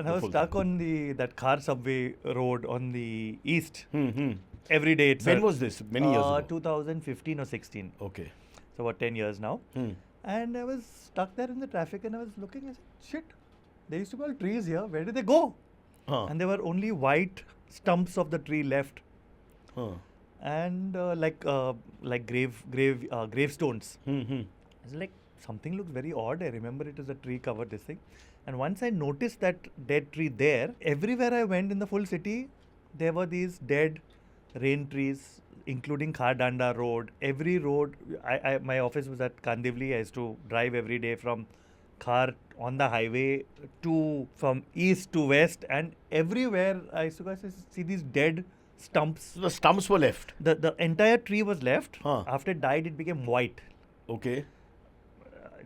And I was stuck on that car subway road on the east. Every day. When was this? Many years ago? 2015 or 16. Okay. So about 10 years now. And I was stuck there in the traffic and I was looking, I said, shit, there used to be all trees here. Where did they go? And there were only white stumps of the tree left. And like gravestones. I was like, something looks very odd. I remember it was a tree covered this thing. And once I noticed that dead tree there, everywhere I went in the full city, there were these dead rain trees, including Khardanda Road. Every road, my office was at Kandivli. I used to drive every day from Khar on the highway from east to west, and everywhere I used to see these dead stumps. So the stumps were left? The entire tree was left. After it died, it became white. Okay.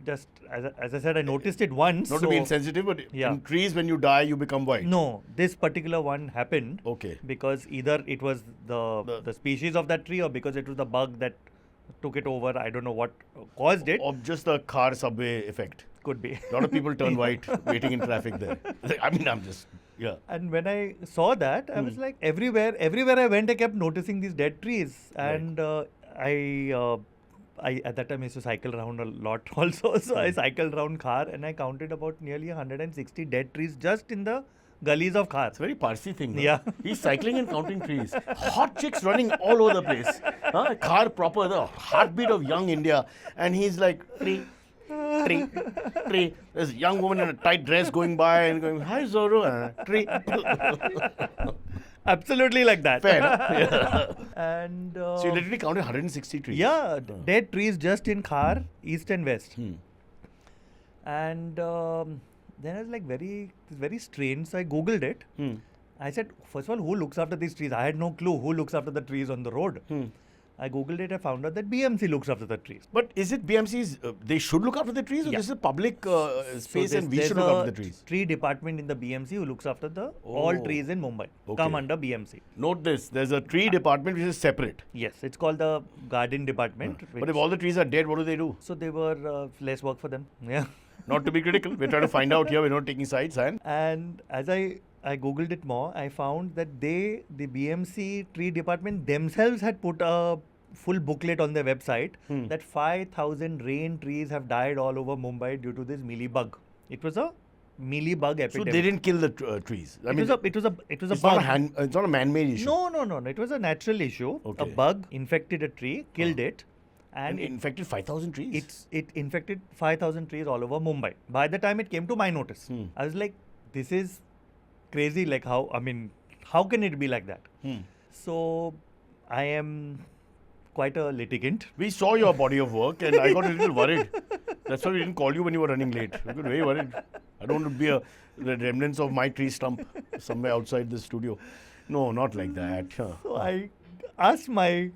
Just as I said, I noticed it once. Not to be insensitive, but in trees, when you die, you become white. No, this particular one happened. Okay. Because either it was the species of that tree, or because it was the bug that took it over. I don't know what caused it. Or just the car subway effect. Could be. A lot of people turn white waiting in traffic there. I mean, yeah. And when I saw that, I was like, everywhere I went, I kept noticing these dead trees. And I at that time used to cycle around a lot also. So I cycled around Khar and I counted about nearly 160 dead trees just in the gullies of Khar. It's a very Parsi thing. No? Yeah. He's cycling and counting trees. Hot chicks running all over the place. Khar proper, the heartbeat of young India. And he's like, tree. There's a young woman in a tight dress going by and going, hi Zoru, tree. Absolutely like that. Fair. Yeah. And so you literally counted 160 trees. Yeah, dead trees just in Khar, east and west. And then I was like, very strange. So I googled it. I said, first of all, who looks after these trees? I had no clue who looks after the trees on the road. I googled it. I found out that BMC looks after the trees. But is it BMC's? They should look after the trees, or this is a public space and we should look after the trees? Tree department in the BMC who looks after all trees in Mumbai. Come under BMC. Note this: there's a tree department which is separate. Yes, it's called the garden department. But if all the trees are dead, what do? So they were less work for them. Yeah. Not to be critical. We're trying to find out here. We're not taking sides. And as I googled it more, I found that the BMC tree department themselves had put a full booklet on their website that 5,000 rain trees have died all over Mumbai due to this mealy bug. It was a mealy bug epidemic. So they didn't kill the trees. It was a bug. It's not a man-made issue. No. It was a natural issue. Okay. A bug infected a tree, killed it. And it infected 5,000 trees? It infected 5,000 trees all over Mumbai. By the time it came to my notice, I was like, this is crazy. Like how can it be like that? So I am quite a litigant. We saw your body of work and I got a little worried. That's why we didn't call you when you were running late. We got very worried. I don't want to be the remnants of my tree stump somewhere outside the studio. No, not like that. So I asked my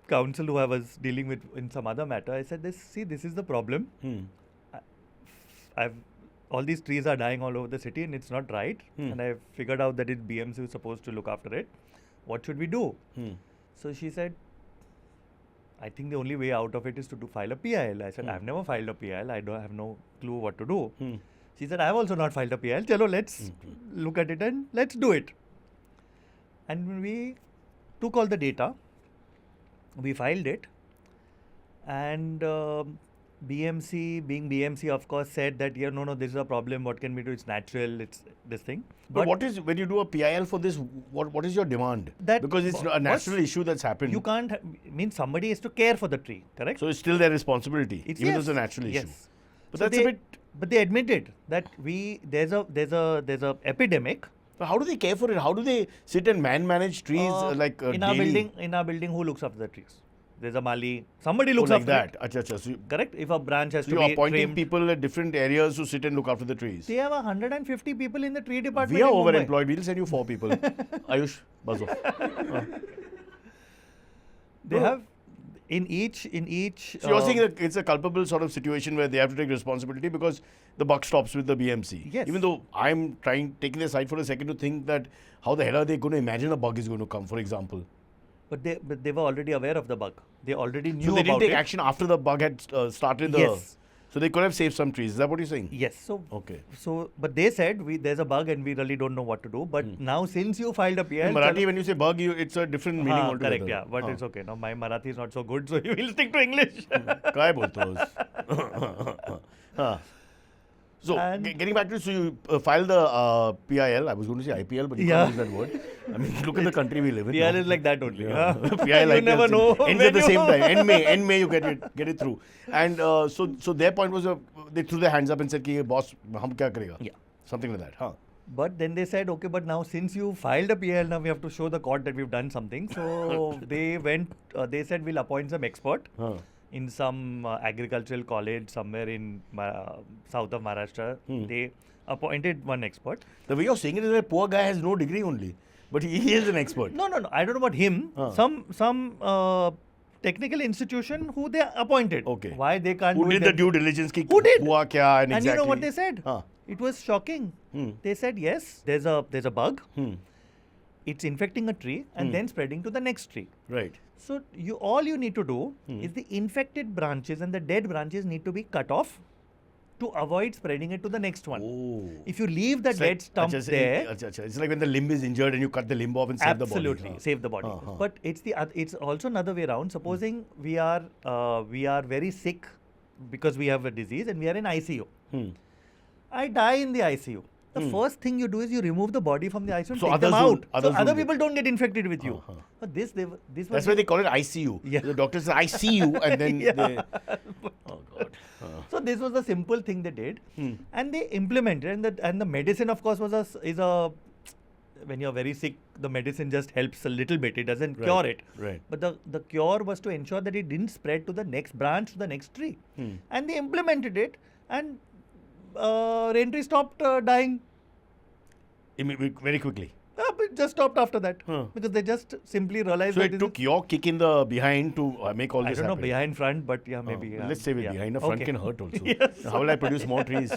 counsel who I was dealing with in some other matter. I said, this is the problem. All these trees are dying all over the city and it's not right. And I've figured out that it's BMC who's supposed to look after it. What should we do? So she said, I think the only way out of it is to file a PIL. I said, I've never filed a PIL. I have no clue what to do. She said, I've also not filed a PIL. Chalo, let's look at it and let's do it. And we took all the data. We filed it. And BMC, being BMC, of course, said that, no, this is a problem. What can we do? It's natural. It's this thing. But what is, when you do a PIL for this, what is your demand? Because it's a natural issue that's happened. You can't, somebody has to care for the tree, correct? So it's still their responsibility, even though it's a natural issue. Yes. But so that's a bit... But they admitted that there's a epidemic. But how do they care for it? How do they sit and manage trees in our building, who looks after the trees? There's a Mali. Somebody looks after that. Achha. So correct? If a branch has to be you're appointing trimmed, people at different areas to sit and look after the trees. They have 150 people in the tree department. We are overemployed. We'll send you 4 people. Ayush, buzz off. They have in each. So you're saying that it's a culpable sort of situation where they have to take responsibility because the buck stops with the BMC. Yes. Even though I'm taking their side for a second to think that how the hell are they going to imagine a bug is going to come, for example. But they were already aware of the bug. They already knew about it. So they didn't take action after the bug had started. Yes. So they could have saved some trees. Is that what you're saying? Yes. So, Okay. But they said there's a bug and we really don't know what to do. But now since you filed a PIL... In Marathi, when you say bug, it's a different meaning altogether. Correct, yeah. But it's okay. Now my Marathi is not so good, so you will stick to English. Kai bolto So, getting back to so you filed the PIL. I was going to say IPL, but you can't use that word. I mean, look at the country we live in. PIL is like that only. Yeah. PIL you never know. Ends at the same time. End May you get it through. And so their point was they threw their hands up and said, "Ki boss, hum kya karega?" Yeah. Something like that. Huh. But then they said, okay, but now since you filed a PIL, now we have to show the court that we've done something. So they said we'll appoint some expert. In some agricultural college somewhere in south of Maharashtra. They appointed one expert. The way you're saying it is that poor guy has no degree only, but he is an expert. No. I don't know about him. Some technical institution who they appointed. Okay. Why they can't Who do did it? the due diligence? Who did? Hua kya and exactly. You know what they said? It was shocking. They said, yes, there's a bug. It's infecting a tree and then spreading to the next tree. Right. So all you need to do is the infected branches and the dead branches need to be cut off to avoid spreading it to the next one. Oh. If you leave the dead stump there, it's like when the limb is injured and you cut the limb off and save the body. Absolutely, save the body. But it's also another way around. Supposing we are very sick because we have a disease and we are in ICU. I die in the ICU. The first thing you do is you remove the body from the ICU and take them out. So other people don't get infected with you. But this That's why they call it ICU. Yeah. The doctor says, I see you, and then they... Oh, God. So this was a simple thing they did. And they implemented. And the medicine, of course, is a... When you're very sick, the medicine just helps a little bit. It doesn't cure it. Right. But the cure was to ensure that it didn't spread to the next branch, to the next tree. And they implemented it. And... raintrees stopped dying. Very quickly. But just stopped after that. Because they just simply realized so that it took your kick in the behind to make all this happen. I don't know, behind, front, but yeah, maybe. Let's say with behind. A front can hurt also. Yes. How will I produce more trees?